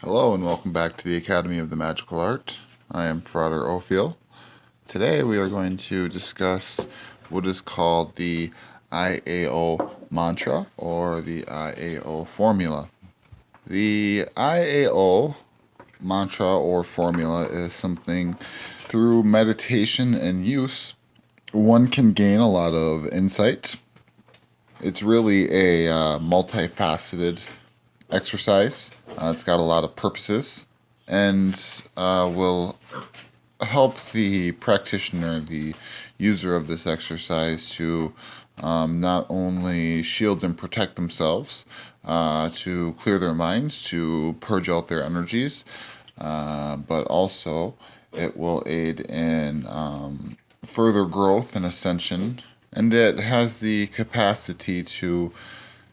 Hello and welcome back to the Academy of the Magical Art. I am Frater Ophiel. Today we are going to discuss what is called the IAO Mantra or the IAO Formula. The IAO Mantra or Formula is something through meditation and use one can gain a lot of insight. It's really a multifaceted exercise. It's got a lot of purposes and will help the practitioner, the user of this exercise, to not only shield and protect themselves, to clear their minds, to purge out their energies, but also it will aid in further growth and ascension. And it has the capacity to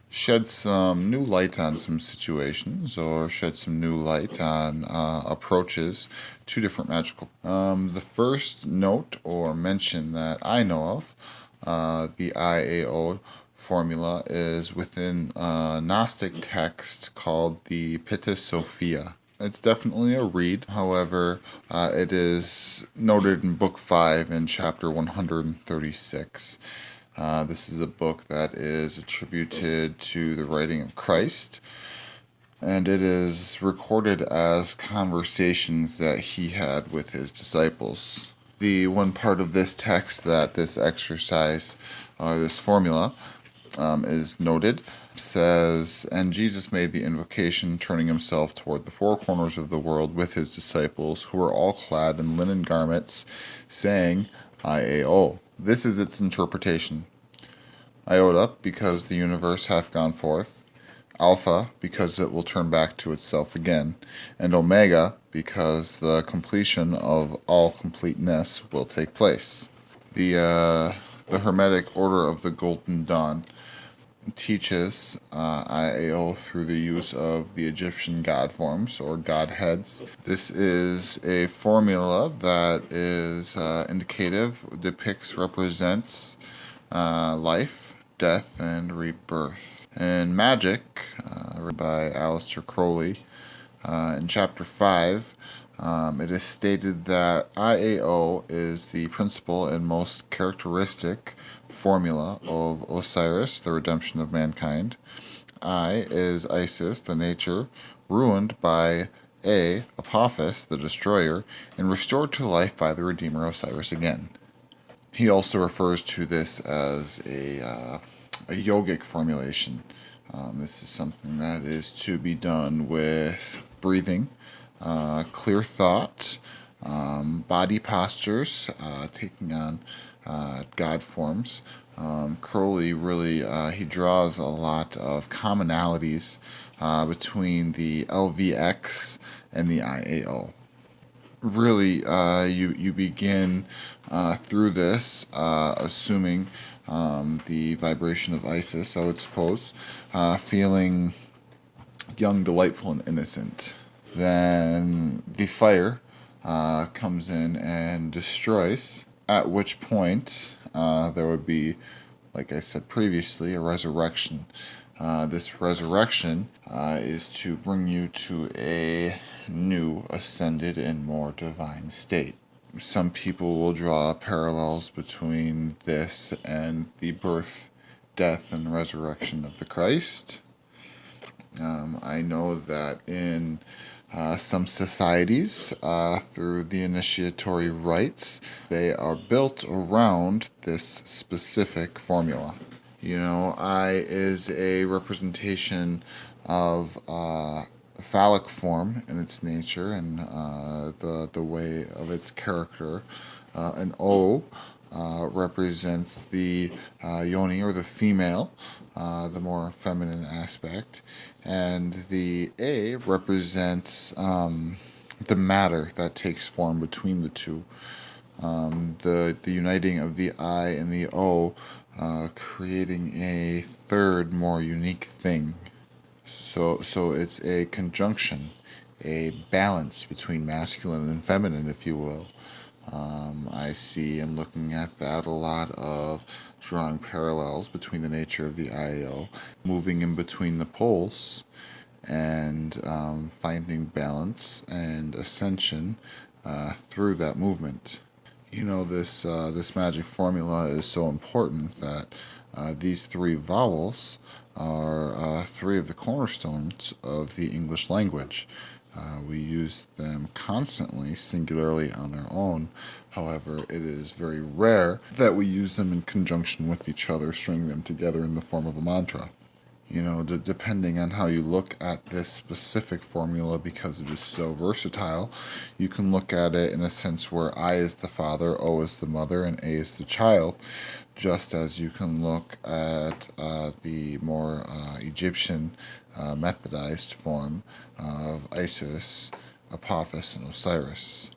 shed some new light on some situations or shed some new light on approaches to different magical. The first note or mention that I know of, the IAO formula, is within a Gnostic text called the Pitta Sophia. It's definitely a read. However, it is noted in Book 5 in Chapter 136. This is a book that is attributed to the writing of Christ, and it is recorded as conversations that he had with his disciples. The one part of this text that this exercise, or this formula, is noted, says, "And Jesus made the invocation, turning himself toward the four corners of the world with his disciples, who were all clad in linen garments, saying, IAO. This is its interpretation. Iota, because the universe hath gone forth. Alpha, because it will turn back to itself again. And Omega, because the completion of all completeness will take place." The Hermetic Order of the Golden Dawn teaches IAO through the use of the Egyptian god forms or godheads. This is a formula that is indicative, depicts, represents life, death, and rebirth. In Magic, written by Aleister Crowley, in Chapter 5, it is stated that IAO is the principal and most characteristic formula of Osiris, the redemption of mankind. I is Isis, the nature, ruined by Apophis, the destroyer, and restored to life by the Redeemer Osiris again. He also refers to this as a yogic formulation. This is something that is to be done with breathing, clear thought, body postures, taking on God forms. Crowley really he draws a lot of commonalities between the LVX and the IAO. Really, you begin through this assuming the vibration of Isis, I would suppose, feeling young, delightful, and innocent. Then the fire comes in and destroys, at which point there would be, like I said previously, a resurrection. This resurrection is to bring you to a new, ascended, and more divine state. Some people will draw parallels between this and the birth, death, and resurrection of the Christ. I know that in some societies, through the initiatory rites, they are built around this specific formula. You know, I is a representation of phallic form in its nature and the way of its character. An O represents the yoni or the female, the more feminine aspect, and the A represents the matter that takes form between the two. The uniting of the I and the O, creating a third, more unique thing. So it's a conjunction, a balance between masculine and feminine, if you will. I see in looking at that a lot of drawing parallels between the nature of the IAO, moving in between the poles, and finding balance and ascension through that movement. This magic formula is so important that these three vowels are three of the cornerstones of the English language. We use them constantly, singularly on their own. However, it is very rare that we use them in conjunction with each other, stringing them together in the form of a mantra. Depending on how you look at this specific formula, because it is so versatile, you can look at it in a sense where I is the father, O is the mother, and A is the child, just as you can look at the more Egyptian methodized form of Isis, Apophis, and Osiris.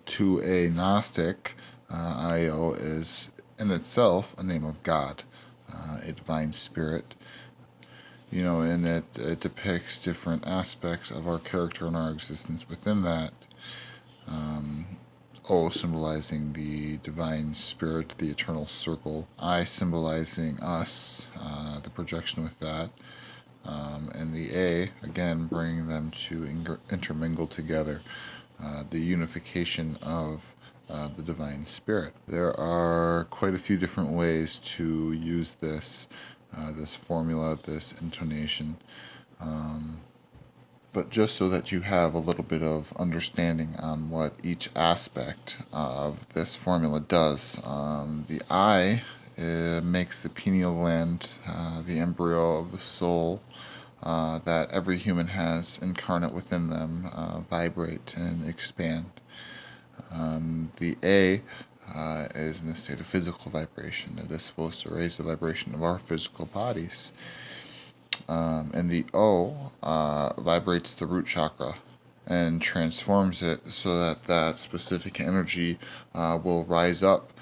To a Gnostic, Io is in itself a name of God, a divine spirit. And it depicts different aspects of our character and our existence within that. O symbolizing the divine spirit, the eternal circle. I symbolizing us, the projection with that. And the A, again, bringing them to intermingle together, the unification of the divine spirit. There are quite a few different ways to use this formula, this intonation. But just so that you have a little bit of understanding on what each aspect of this formula does. The I makes the pineal gland, the embryo of the soul, that every human has incarnate within them, vibrate and expand. The A is in a state of physical vibration. It is supposed to raise the vibration of our physical bodies. And the O vibrates the root chakra and transforms it so that that specific energy will rise up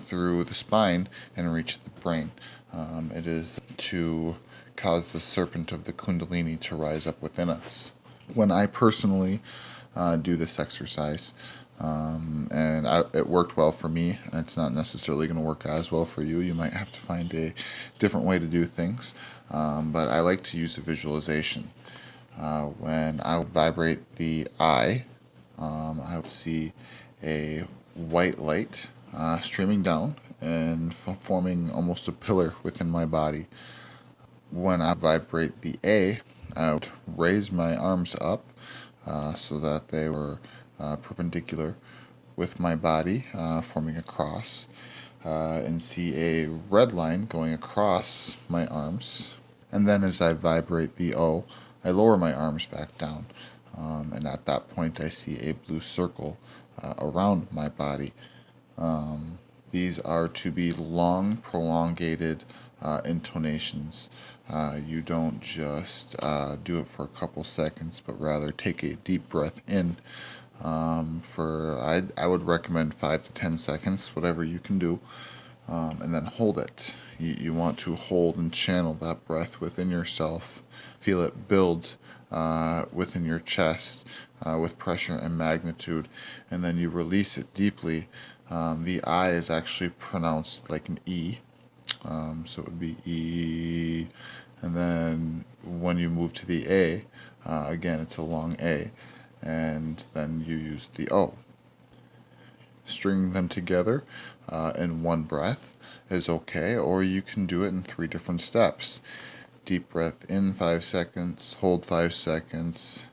through the spine and reach the brain. It is to cause the serpent of the Kundalini to rise up within us. When I personally do this exercise, it worked well for me. It's not necessarily going to work as well for you. You might have to find a different way to do things. But I like to use a visualization. When I vibrate the I would see a white light streaming down and forming almost a pillar within my body. When I vibrate the A, I would raise my arms up so that they were perpendicular with my body, forming a cross, and see a red line going across my arms. And then as I vibrate the O, I lower my arms back down. And at that point I see a blue circle around my body. These are to be long, prolongated intonations. You don't just do it for a couple seconds, but rather take a deep breath in I would recommend 5 to 10 seconds, whatever you can do, and then hold it. You want to hold and channel that breath within yourself. Feel it build within your chest with pressure and magnitude, and then you release it deeply. The I is actually pronounced like an E, so it would be E, and then when you move to the A, again it's a long A, and then you use the O. String them together in one breath is okay, or you can do it in 3 different steps. Deep breath in 5 seconds, hold 5 seconds,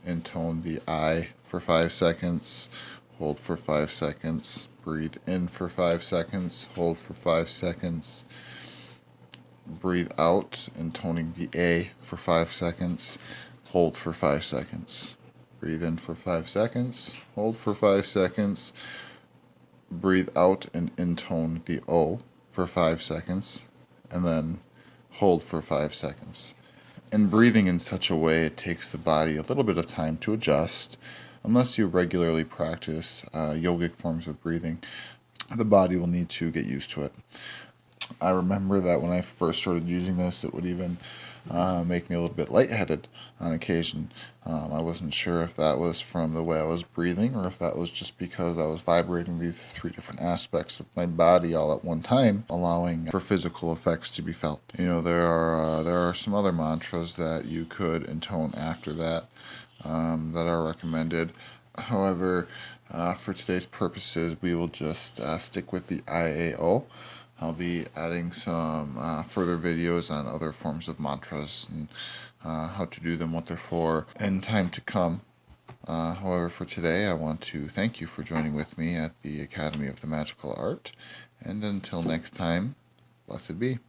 intone the I for 5 seconds, hold for 5 seconds, breathe in for 5 seconds, hold for 5 seconds, breathe out, intoning the A for 5 seconds, hold for 5 seconds. Breathe in for 5 seconds, hold for 5 seconds, breathe out and intone the O for 5 seconds, and then hold for 5 seconds. And breathing in such a way, it takes the body a little bit of time to adjust. Unless you regularly practice yogic forms of breathing, the body will need to get used to it. I remember that when I first started using this, it would even make me a little bit lightheaded on occasion. I wasn't sure if that was from the way I was breathing or if that was just because I was vibrating these three different aspects of my body all at one time, allowing for physical effects to be felt. There are some other mantras that you could intone after that that are recommended. However, for today's purposes, we will just stick with the IAO. I'll be adding some further videos on other forms of mantras and how to do them, what they're for, in time to come. However, for today, I want to thank you for joining with me at the Academy of the Magical Art. And until next time, blessed be.